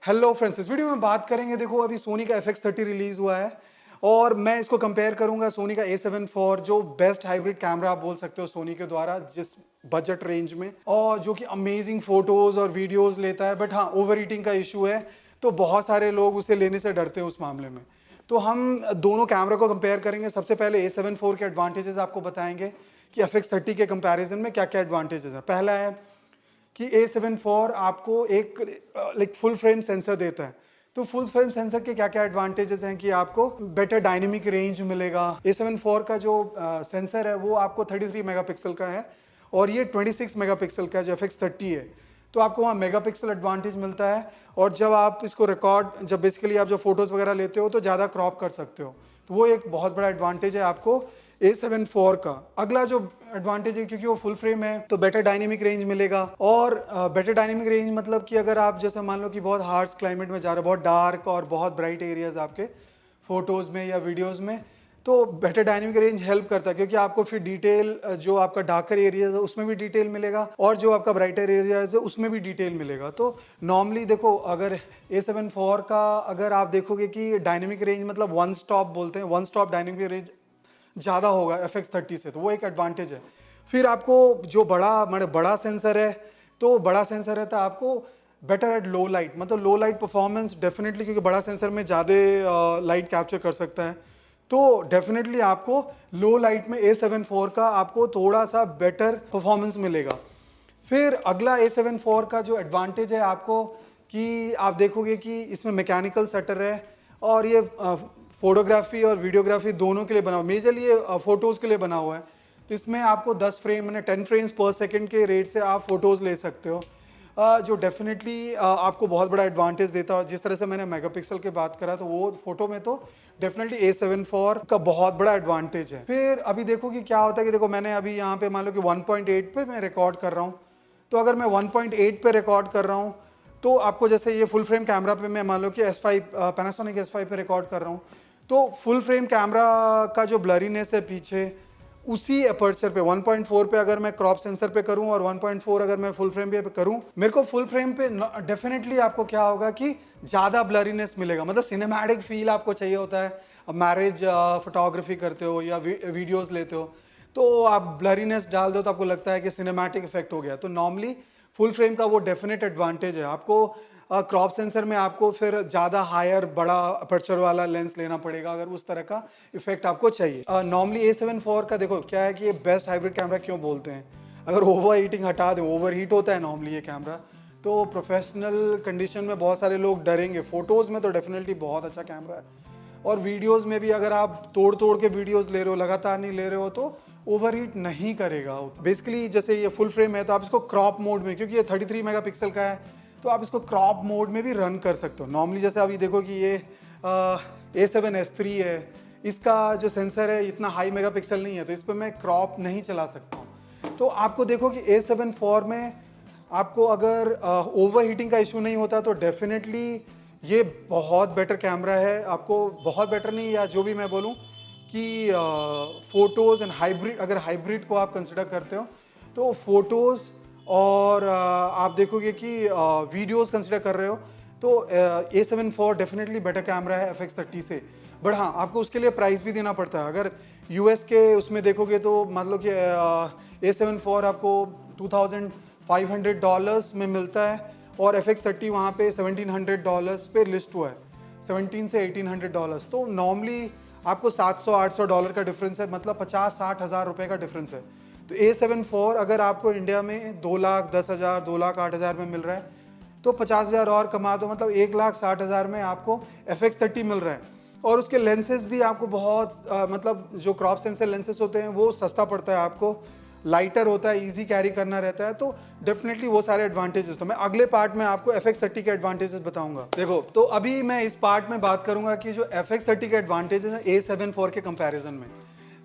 Hello friends, इस video में बात करेंगे। देखो, अभी सोनी का FX30 रिलीज हुआ है और मैं इसको कंपेयर करूंगा सोनी का A7 IV, जो बेस्ट हाइब्रिड कैमरा आप बोल सकते हो सोनी के द्वारा जिस बजट रेंज में, और जो कि अमेजिंग फोटोज और वीडियोस लेता है। बट हाँ, ओवर हीटिंग का इशू है, तो बहुत सारे लोग उसे लेने से डरते हैं उस मामले में। तो हम दोनों कैमरा को कंपेयर करेंगे। सबसे पहले A7 IV के एडवांटेजेस आपको बताएंगे कि FX30 के कंपैरिजन में क्या क्या एडवांटेजेस हैं। पहला है कि A7 IV आपको एक लाइक फुल फ्रेम सेंसर देता है। तो फुल फ्रेम सेंसर के क्या क्या एडवांटेजेस हैं कि आपको बेटर डायनेमिक रेंज मिलेगा। A7 IV का जो सेंसर है वो आपको 33 मेगापिक्सल का है और ये 26 मेगापिक्सल का जो FX30 है। तो आपको वहाँ मेगापिक्सल एडवांटेज मिलता है और जब आप इसको रिकॉर्ड, जब बेसिकली आप जो फोटोज़ वगैरह लेते हो तो ज़्यादा क्रॉप कर सकते हो। तो वो एक बहुत बड़ा एडवांटेज है आपको A7 IV का। अगला जो एडवांटेज है, क्योंकि वो फुल फ्रेम है तो बेटर डायनेमिक रेंज मिलेगा। और बेटर डायनेमिक रेंज मतलब कि अगर आप जैसे मान लो कि बहुत हार्श क्लाइमेट में जा रहे हो, बहुत डार्क और बहुत ब्राइट एरियाज आपके फोटोज़ में या वीडियोज़ में, तो बेटर डायनेमिक रेंज हेल्प करता है, क्योंकि आपको फिर डिटेल जो आपका डार्कर एरियाज है उसमें भी डिटेल मिलेगा और जो आपका ब्राइटर एरियाज है उसमें भी डिटेल मिलेगा। तो नॉर्मली देखो, अगर A7 IV का अगर आप देखोगे कि डायनेमिक रेंज मतलब वन स्टॉप बोलते हैं, वन स्टॉप डायनेमिक रेंज ज़्यादा होगा FX30 से, तो वो एक एडवांटेज है। फिर आपको जो बड़ा सेंसर है, तो बड़ा सेंसर है तो आपको बेटर एट लो लाइट, मतलब लो लाइट परफॉर्मेंस डेफिनेटली, क्योंकि बड़ा सेंसर में ज़्यादा लाइट कैप्चर कर सकता है। तो डेफिनेटली आपको लो लाइट में A7 IV का आपको थोड़ा सा बेटर परफॉर्मेंस मिलेगा। फिर अगला A7 IV का जो एडवांटेज है आपको, कि आप देखोगे कि इसमें मैकेनिकल शटर है और ये फोटोग्राफी और वीडियोग्राफी दोनों के लिए बना हुआ, मेजरली ये फोटोज़ के लिए बना हुआ है। तो इसमें आपको 10 फ्रेम मैंने 10 फ्रेम्स पर सेकंड के रेट से आप फोटोज़ ले सकते हो, जो डेफिनेटली आपको बहुत बड़ा एडवांटेज देता है। जिस तरह से मैंने मेगापिक्सल की बात करा, तो वो फोटो में तो डेफिनेटली A7 IV का बहुत बड़ा एडवांटेज है। फिर अभी देखो कि क्या होता है कि देखो, मैंने अभी यहाँ पे मान लो कि 1.8 पे मैं रिकॉर्ड कर रहा हूँ। तो अगर मैं 1.8 पे रिकॉर्ड कर रहा हूँ, तो आपको जैसे ये फुल फ्रेम कैमरा पे मैं मान लो कि S5 पैनासोनिक S5 पे रिकॉर्ड कर रहा हूँ, तो फुल फ्रेम कैमरा का जो ब्लरीनेस है पीछे, उसी अपर्चर पे 1.4 पे अगर मैं क्रॉप सेंसर पे करूं और 1.4 अगर मैं फुल फ्रेम पे करूं, मेरे को फुल फ्रेम पे डेफिनेटली आपको क्या होगा कि ज़्यादा ब्लरीनेस मिलेगा, मतलब सिनेमैटिक फील आपको चाहिए होता है। अब मैरिज फोटोग्राफी करते हो या वीडियोस लेते हो, तो आप ब्लरीनेस डाल दो तो आपको लगता है कि सिनेमैटिक इफेक्ट हो गया। तो नॉर्मली फुल फ्रेम का वो डेफिनेट एडवांटेज है। आपको क्रॉप सेंसर में आपको फिर ज़्यादा हायर बड़ा अपर्चर वाला लेंस लेना पड़ेगा अगर उस तरह का इफेक्ट आपको चाहिए। नॉर्मली A7 IV का देखो क्या है कि ये बेस्ट हाइब्रिड कैमरा क्यों बोलते हैं। अगर ओवर हीटिंग हटा दें, ओवर हीट होता है नॉर्मली ये कैमरा, तो प्रोफेशनल कंडीशन में बहुत सारे लोग डरेंगे। फोटोज़ में तो डेफिनेटली बहुत अच्छा कैमरा है, और वीडियोस में भी अगर आप तोड़ तोड़ के वीडियोस ले रहे हो, लगातार नहीं ले रहे हो, तो ओवरहीट नहीं करेगा। बेसिकली जैसे ये फुल फ्रेम है तो आप इसको क्रॉप मोड में, क्योंकि ये 33 मेगापिक्सल का है, तो आप इसको क्रॉप मोड में भी रन कर सकते हो। नॉर्मली जैसे अभी देखो कि ये A7S3 है, इसका जो सेंसर है इतना हाई मेगापिक्सल नहीं है, तो इस पर मैं क्रॉप नहीं चला सकता हूँ। तो आपको देखो कि A7 IV में आपको अगर ओवर हीटिंग का इशू नहीं होता, तो डेफिनेटली ये बहुत बेटर कैमरा है। आपको बहुत बेटर नहीं, या जो भी मैं बोलूँ कि फोटोज़ एंड हाइब्रिड, अगर हाइब्रिड को आप कंसिडर करते हो तो फोटोज़ और आप देखोगे कि वीडियोस कंसिडर कर रहे हो, तो A7 IV definitely better camera है FX30 से। बट हाँ, आपको उसके लिए प्राइस भी देना पड़ता है। अगर US के उसमें देखोगे तो मान लो कि A7 IV आपको $2500 में मिलता है और FX30 वहाँ पे $1700 पे लिस्ट हुआ है, 17 से $1800। तो नॉर्मली आपको $700-800 का डिफरेंस है, मतलब 50-60 हज़ार रुपये का डिफरेंस है। तो A7 IV अगर आपको इंडिया में 2,10,000 2,08,000 में मिल रहा है, तो 50,000 और कमा दो, मतलब 1,60,000 में आपको FX30 मिल रहा है। और उसके लेंसेज भी आपको बहुत मतलब जो क्रॉप सेंसर लेंसेज होते हैं वो सस्ता पड़ता है आपको, लाइटर होता है, इजी कैरी करना रहता है। तो डेफिनेटली वो सारे एडवांटेजेस, तो मैं अगले पार्ट में आपको FX30 के एडवांटेजेस बताऊंगा। देखो, तो अभी मैं इस पार्ट में बात करूंगा कि जो FX30 के एडवांटेजेस हैं A7 IV के कंपैरिजन में।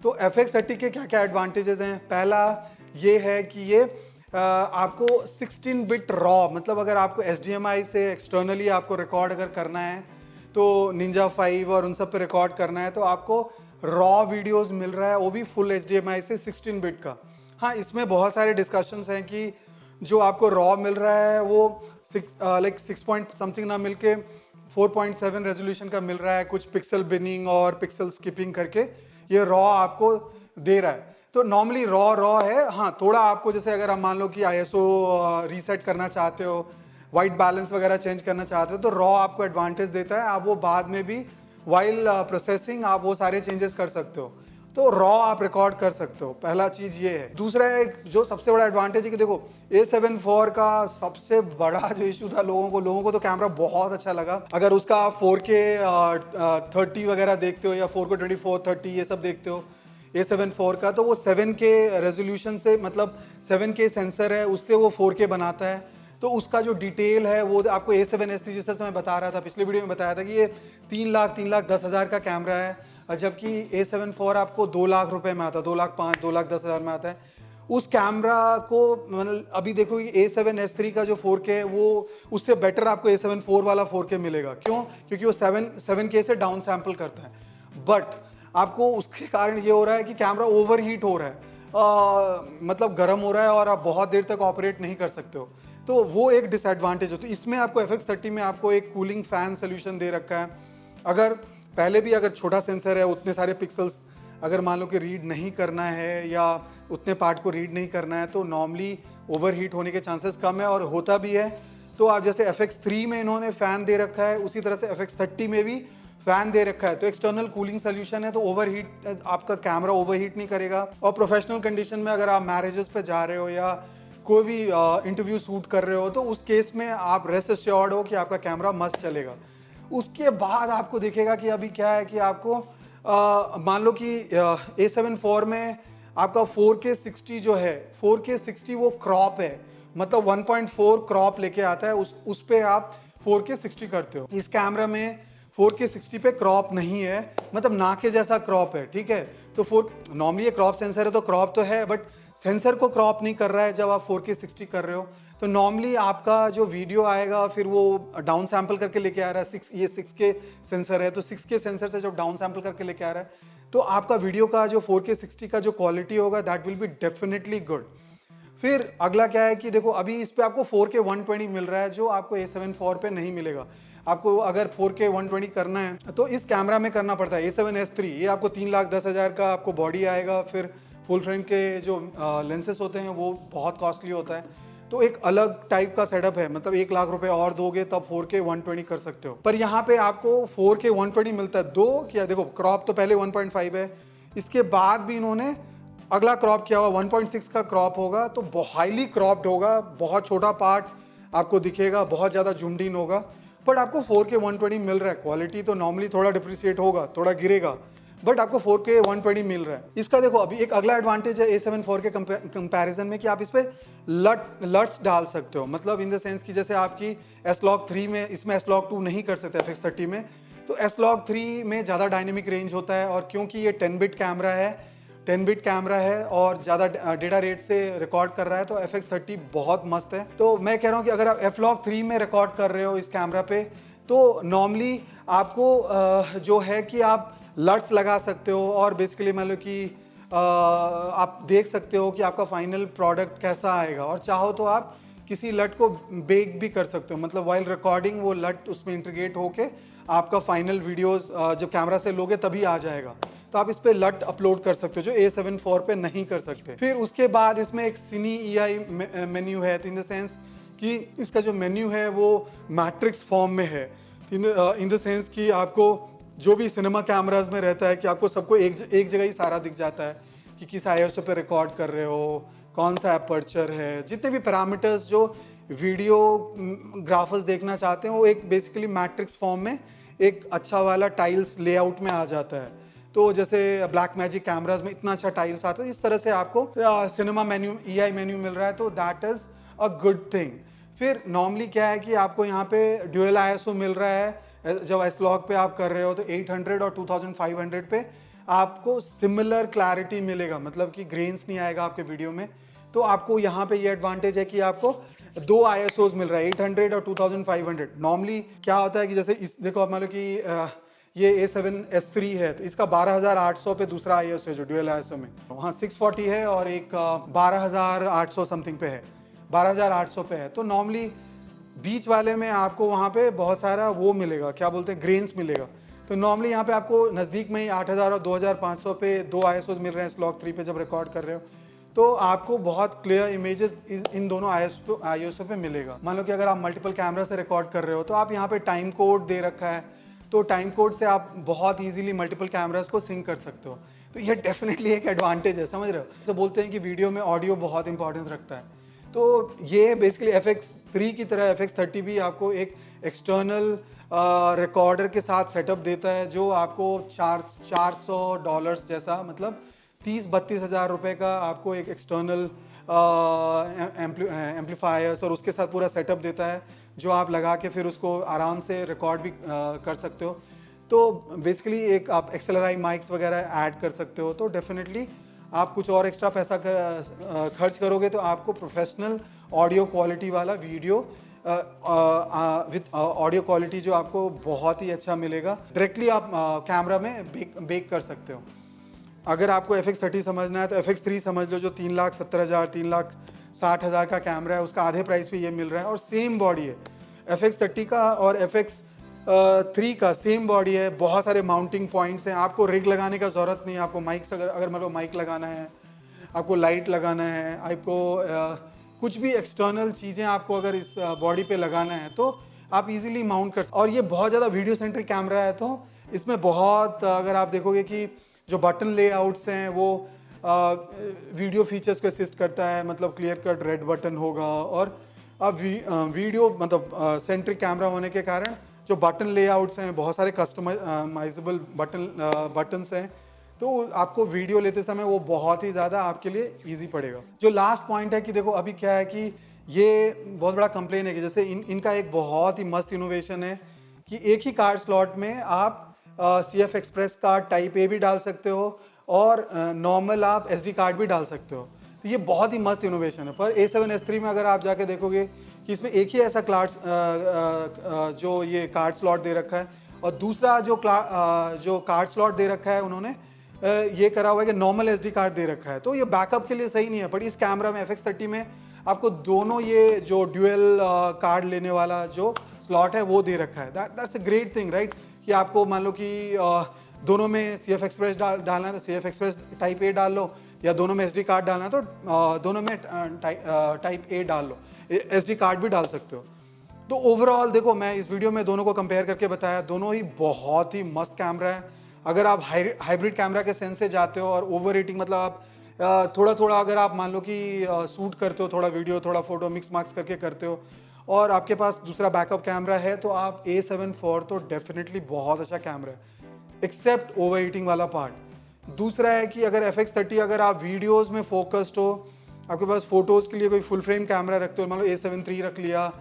तो FX30 के क्या क्या एडवांटेजेस हैं। पहला ये है कि ये आपको 16 बिट रॉ, मतलब अगर आपको HDMI से एक्सटर्नली आपको रिकॉर्ड अगर करना है, तो निंजा 5 और उन सब पे रिकॉर्ड करना है, तो आपको रॉ वीडियोस मिल रहा है, वो भी फुल HDMI से 16 बिट का। हाँ, इसमें बहुत सारे डिस्कशंस हैं कि जो आपको रॉ मिल रहा है वो 6 पॉइंट समथिंग ना मिलके 4.7 रेजोल्यूशन का मिल रहा है, कुछ पिक्सल बिनिंग और पिक्सल स्किपिंग करके ये रॉ आपको दे रहा है। तो नॉर्मली रॉ रॉ है। हाँ, थोड़ा आपको जैसे अगर आप मान लो कि आईएसओ रीसेट करना चाहते हो, वाइट बैलेंस वगैरह चेंज करना चाहते हो, तो रॉ आपको एडवांटेज देता है। आप वो बाद में भी वाइल प्रोसेसिंग आप वो सारे चेंजेस कर सकते हो, तो रॉ आप रिकॉर्ड कर सकते हो। पहला चीज ये है। दूसरा एक जो सबसे बड़ा एडवांटेज है कि देखो A7 IV का सबसे बड़ा जो इशू था लोगों को तो कैमरा बहुत अच्छा लगा। अगर उसका आप 4K 30 वगैरह देखते हो या 4K 24 30 ये सब देखते हो A7 IV का, तो वो 7K रेजोल्यूशन से, मतलब 7K सेंसर है उससे वो 4K बनाता है। तो उसका जो डिटेल है वो आपको A7S III, जिस तरह से मैं बता रहा था पिछले वीडियो में बताया था कि ये 3,10,000 का कैमरा है, जबकि A7 IV आपको 2 लाख रुपए में आता है, 2,05,000 2,10,000 में आता है। उस कैमरा को मतलब अभी देखो कि A7S III का जो 4K है वो उससे बेटर आपको A7 IV वाला 4K मिलेगा। क्यों? क्योंकि वो 7K से डाउन सैंपल करता है। बट आपको उसके कारण ये हो रहा है कि कैमरा ओवर हीट हो रहा है, मतलब गर्म हो रहा है और आप बहुत देर तक ऑपरेट नहीं कर सकते हो। तो वो एक डिसएडवांटेज हो। तो इसमें आपको FX30 में आपको एक कूलिंग फैन सोल्यूशन दे रखा है। अगर पहले भी अगर छोटा सेंसर है, उतने सारे पिक्सल्स अगर मान लो कि रीड नहीं करना है या उतने पार्ट को रीड नहीं करना है, तो नॉर्मली ओवर हीट होने के चांसेस कम है, और होता भी है। तो आप जैसे FX3 में इन्होंने फैन दे रखा है, उसी तरह से FX30 में भी फैन दे रखा है। तो एक्सटर्नल कूलिंग सोल्यूशन है, तो ओवरहीट, आपका कैमरा ओवरहीट नहीं करेगा। और प्रोफेशनल कंडीशन में अगर आप मैरिजेस पे जा रहे हो या कोई भी इंटरव्यू शूट कर रहे हो, तो उस केस में आप रेस्ट एश्योर्ड हो कि आपका कैमरा मस्त चलेगा। उसके बाद आपको दिखेगा कि अभी क्या है कि आपको मान लो कि A7 IV में आपका 4K 60 जो है, 4K 60 वो क्रॉप है, मतलब 1.4 क्रॉप लेके आता है, उस पे आप 4K 60 करते हो। इस कैमरा में 4K 60 पे क्रॉप नहीं है, मतलब ना के जैसा क्रॉप है, ठीक है। तो नॉर्मली ये क्रॉप सेंसर है तो क्रॉप तो है, बट सेंसर को क्रॉप नहीं कर रहा है जब आप 4K 60 कर रहे हो। तो नॉर्मली आपका जो वीडियो आएगा फिर वो डाउन सैंपल करके लेके आ रहा है। ये 6K सेंसर है, तो 6K सेंसर से जब डाउन सैंपल करके लेके आ रहा है, तो आपका वीडियो का जो 4K 60 का जो क्वालिटी होगा that will be definitely good. फिर अगला क्या है कि देखो अभी इस पे आपको 4K 120 मिल रहा है, जो आपको A7 IV पे नहीं मिलेगा। आपको अगर 4K 120 करना है तो इस कैमरा में करना पड़ता है। A7S III ये आपको 3,10,000 का आपको बॉडी आएगा, फिर फुल फ्रेम के जो लेंसेस होते हैं वो बहुत कॉस्टली होता है। तो एक अलग टाइप का सेटअप है, मतलब 1 लाख रुपए और दोगे तब 4K 120 कर सकते हो। पर यहाँ पे आपको 4K 120 मिलता है। दो क्या, देखो क्रॉप तो पहले 1.5 है, इसके बाद भी इन्होंने अगला क्रॉप किया हुआ 1.6 का क्रॉप होगा, तो हाईली क्रॉप्ड होगा, बहुत छोटा पार्ट आपको दिखेगा, बहुत ज़्यादा जूम्ड इन होगा, बट आपको 4K 120 मिल रहा है। क्वालिटी तो नॉर्मली थोड़ा डिप्रिशिएट होगा, थोड़ा गिरेगा, बट आपको 4K 120 मिल रहा है। इसका देखो अभी एक अगला एडवांटेज है A7 IV के कंपैरिजन में कि आप इस पर लट्स डाल सकते हो, मतलब इन द सेंस कि जैसे आपकी S-Log3 में, इसमें S-Log2 नहीं कर सकते FX30 में, तो S-Log3 में ज़्यादा डायनेमिक रेंज होता है। और क्योंकि ये 10 बिट कैमरा है, 10 बिट कैमरा है और ज़्यादा डेटा रेट से रिकॉर्ड कर रहा है, तो FX30 बहुत मस्त है। तो मैं कह रहा हूँ कि अगर आप F-Log3 में रिकॉर्ड कर रहे हो इस कैमरा पे, तो नॉर्मली आपको जो है कि आप लट्स लगा सकते हो, और बेसिकली मान लो कि आप देख सकते हो कि आपका फाइनल प्रोडक्ट कैसा आएगा। और चाहो तो आप किसी लट को बेक भी कर सकते हो, मतलब वाइल रिकॉर्डिंग वो लट उसमें इंटीग्रेट होके आपका फाइनल वीडियोस जब कैमरा से लोगे तभी आ जाएगा। तो आप इस पे लट अपलोड कर सकते हो, जो A7 IV पे नहीं कर सकते। फिर उसके बाद इसमें एक सिनी EI मेन्यू है, तो इन द सेंस कि इसका जो मेन्यू है वो मैट्रिक्स फॉर्म में है। इन द सेंस कि आपको जो भी सिनेमा कैमराज में रहता है कि आपको सबको एक जगह ही सारा दिख जाता है कि किस ISO पे रिकॉर्ड कर रहे हो, कौन सा अपर्चर है, जितने भी पैरामीटर्स जो वीडियो ग्राफर्स देखना चाहते हैं, वो एक बेसिकली मैट्रिक्स फॉर्म में एक अच्छा वाला टाइल्स लेआउट में आ जाता है। तो जैसे ब्लैक मैजिक कैमराज में इतना अच्छा टाइल्स आता है, इस तरह से आपको सिनेमा मेन्यू EI मेन्यू मिल रहा है, तो that is a good thing. फिर नॉर्मली क्या है कि आपको यहाँ पे ड्यूअल ISO मिल रहा है। जब S-Log पे आप कर रहे हो तो 800 और 2500 पे आपको सिमिलर क्लैरिटी मिलेगा, मतलब कि ग्रेन्स नहीं आएगा आपके वीडियो में। तो आपको यहाँ पे ये एडवांटेज है कि आपको 2 ISOs मिल रहा है, 800 और 2500। नॉर्मली क्या होता है कि जैसे इस देखो आप मान लो कि ये A7S III है, तो इसका 12800 पे दूसरा ISO है जो ड्यूअल ISO में, वहाँ 640 है और एक 12800 समथिंग पे है। 12,800 पे है। तो नॉर्मली बीच वाले में आपको वहाँ पे बहुत सारा वो मिलेगा, क्या बोलते हैं, ग्रेन्स मिलेगा। तो नॉर्मली यहाँ पे आपको नज़दीक में ही 8,000 और 2,500 पे 2 ISOs मिल रहे हैं स्लॉक 3 पे जब रिकॉर्ड कर रहे हो। तो आपको बहुत क्लियर इमेजेस इन दोनों ISO पे मिलेगा। मान लो कि अगर आप मल्टीपल कैमरा से रिकॉर्ड कर रहे हो तो आप यहाँ पे टाइम कोड दे रखा है, तो टाइम कोड से आप बहुत इजीली मल्टीपल कैमरास को सिंक कर सकते हो। तो ये डेफिनेटली एक एडवांटेज है, समझ रहे हो। तो बोलते हैं कि वीडियो में ऑडियो बहुत इंपॉर्टेंस रखता है, तो ये बेसिकली FX3 की तरह FX30 भी आपको एक एक्सटर्नल रिकॉर्डर के साथ सेटअप देता है, जो आपको $400 जैसा, मतलब 30-32 हज़ार रुपये का आपको एक एक्सटर्नल एम्पलीफायर्स और उसके साथ पूरा सेटअप देता है, जो आप लगा के फिर उसको आराम से रिकॉर्ड भी कर सकते हो। तो बेसिकली एक आप XLR माइक्स वगैरह ऐड कर सकते हो। तो डेफिनेटली आप कुछ और एक्स्ट्रा पैसा खर्च करोगे तो आपको प्रोफेशनल ऑडियो क्वालिटी वाला वीडियो विद ऑडियो क्वालिटी जो आपको बहुत ही अच्छा मिलेगा, डायरेक्टली आप कैमरा में बेक कर सकते हो। अगर आपको FX30 समझना है तो FX3 समझ लो, जो 3,70,000 3,60,000 का कैमरा है, उसका आधे प्राइस पे ये मिल रहा है और सेम बॉडी है। FX30 का और FX3 का सेम बॉडी है, बहुत सारे माउंटिंग पॉइंट्स हैं, आपको रिग लगाने का ज़रूरत नहीं है। आपको माइक्स अगर मतलब माइक लगाना है, आपको लाइट लगाना है, आपको कुछ भी एक्सटर्नल चीज़ें आपको अगर इस बॉडी पे लगाना है तो आप इजीली माउंट कर सकते। और ये बहुत ज़्यादा वीडियो सेंट्रिक कैमरा है, तो इसमें बहुत अगर आप देखोगे कि जो बटन लेआउट्स हैं वो वीडियो फीचर्स को असिस्ट करता है, मतलब क्लियर कट रेड बटन होगा। और अब वीडियो मतलब सेंट्रिक कैमरा होने के कारण जो बटन लेआउट्स हैं, बहुत सारे कस्टमाइजेबल बटन्स हैं, तो आपको वीडियो लेते समय वो बहुत ही ज़्यादा आपके लिए इजी पड़ेगा। जो लास्ट पॉइंट है कि देखो अभी क्या है कि ये बहुत बड़ा कंप्लेन है कि जैसे इनका एक बहुत ही मस्त इनोवेशन है कि एक ही कार्ड स्लॉट में आप CF express card type A भी डाल सकते हो और नॉर्मल आप SD कार्ड भी डाल सकते हो। तो ये बहुत ही मस्त इनोवेशन है। पर A7S3 में अगर आप जाके देखोगे कि इसमें एक ही ऐसा जो ये कार्ड स्लॉट दे रखा है, और दूसरा जो कार्ड स्लॉट दे रखा है उन्होंने ये करा हुआ है कि नॉर्मल SD कार्ड दे रखा है। तो ये बैकअप के लिए सही नहीं है। बट इस कैमरा में FX30 में आपको दोनों ये जो ड्यूअल कार्ड लेने वाला जो स्लॉट है वो दे रखा है। That's a great thing, right. कि आपको मान लो कि दोनों में CF एक्सप्रेस डालना है तो CF एक्सप्रेस टाइप A डाल लो, या दोनों में SD कार्ड डालना है तो दोनों में टाइप A डाल लो, SD कार्ड भी डाल सकते हो। तो ओवरऑल देखो, मैं इस वीडियो में दोनों को कंपेयर करके बताया, दोनों ही बहुत ही मस्त कैमरा है। अगर आप हाइब्रिड कैमरा के सेंस से जाते हो और ओवर रेटिंग मतलब आप थोड़ा थोड़ा अगर आप मान लो कि शूट करते हो, थोड़ा वीडियो थोड़ा फोटो मिक्स मार्क्स करके करते हो, और आपके पास दूसरा बैकअप कैमरा है, तो आप A7 IV तो डेफिनेटली बहुत अच्छा कैमरा है, एक्सेप्ट ओवर हीटिंग वाला पार्ट। दूसरा है कि अगर FX30 अगर आप वीडियोस में फोकस्ड हो, आपके पास फोटोज़ के लिए कोई फुल फ्रेम कैमरा रखते हो, मान लो A7 III रख लिया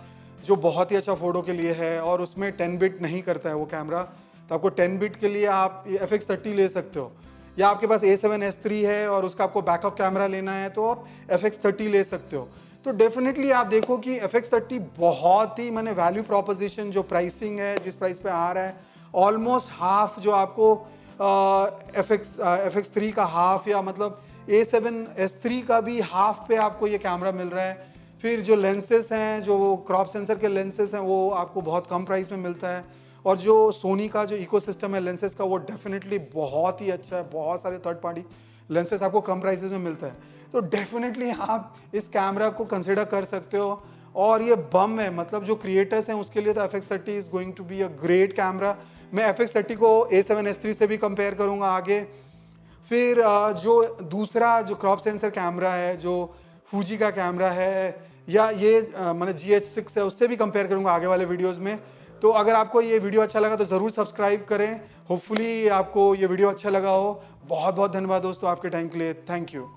जो बहुत ही अच्छा फ़ोटो के लिए है और उसमें 10 बिट नहीं करता है वो कैमरा, तो आपको 10 बिट के लिए आप FX30 ले सकते हो। या आपके पास A7S3 है और उसका आपको बैकअप कैमरा लेना है तो आप FX30 ले सकते हो। तो डेफिनेटली आप देखो कि FX30 बहुत ही मैंने वैल्यू प्रोपोजिशन, जो प्राइसिंग है जिस प्राइस पे आ रहा है, ऑलमोस्ट हाफ जो आपको FX3 का हाफ, या मतलब A7S3 का भी हाफ पे आपको ये कैमरा मिल रहा है। फिर जो लेंसेज हैं, जो क्रॉप सेंसर के लेंसेज हैं, वो आपको बहुत कम प्राइस में मिलता है। और जो सोनी का जो इकोसिस्टम है लेंसेज का, वो डेफिनेटली बहुत ही अच्छा है। बहुत सारे थर्ड पार्टी लेंसेज आपको कम प्राइसेस में मिलता है। तो डेफिनेटली आप इस कैमरा को कंसिडर कर सकते हो। और ये बम है, मतलब जो क्रिएटर्स हैं उसके लिए तो FX30 is going to be a great camera. मैं FX30 को A7S3 से भी कंपेयर करूंगा आगे। फिर जो दूसरा जो क्रॉप सेंसर कैमरा है, जो फूजी का कैमरा है, या ये मैंने GH6 है, उससे भी कंपेयर करूंगा आगे वाले वीडियोस में। तो अगर आपको ये वीडियो अच्छा लगा तो ज़रूर सब्सक्राइब करें। होपफुली आपको ये वीडियो अच्छा लगा हो। बहुत बहुत धन्यवाद दोस्तों आपके टाइम के लिए। Thank you.